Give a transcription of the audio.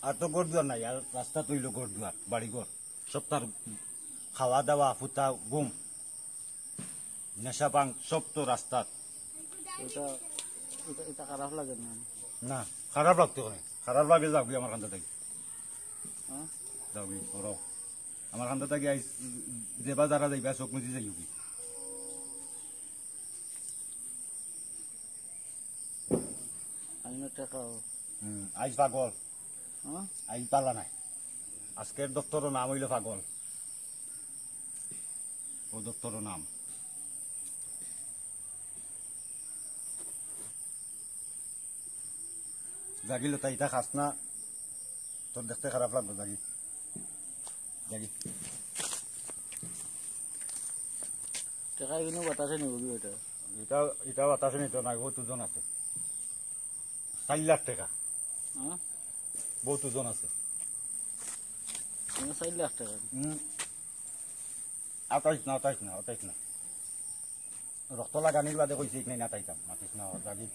আর তো ঘর দুয়ার নাই, আর রাস্তা তৈল ঘর দুয়ার, বাড়ি ঘর সব তার খাওয়া দাওয়া ফুটা ঘুম নেশা পাং সব তো রাস্তার। এটা এটা এটা খারাপ লাগে না? না খারাপ লাগতো, খারাপ লাগে যাবি আমার কান্দা থাকি, হ্যাঁ যাবি ওরাও আমার কান্দা থাকি দেবা যারা যাইবা চোখ মুজি যাইবি। আমি না টাকাও আইস পাগল, হ্যাঁ আইস পালা নাই। আজকের দপ্তরের নাম হইল পাগল, ও দপ্তরের নাম। জাগিল তাই ইটা খাস না, তোর দেখতে খারাপ লাগবে। জাগি জাগি টাকা কিন্তু বাতাসে নিব কি এটা? এটা এটা বাতাসে নিত না, বহুত ওজন আছে, 4 লাখ টাকা হ্যাঁ বহুত ওজন আছে। 4 লাখ টাকা? আতাইছ না আতাইছ না আতাইছ না, রক্ত লাগানির বাদে কইছি নাই, নাতাইতাম মাতিস না জাগি।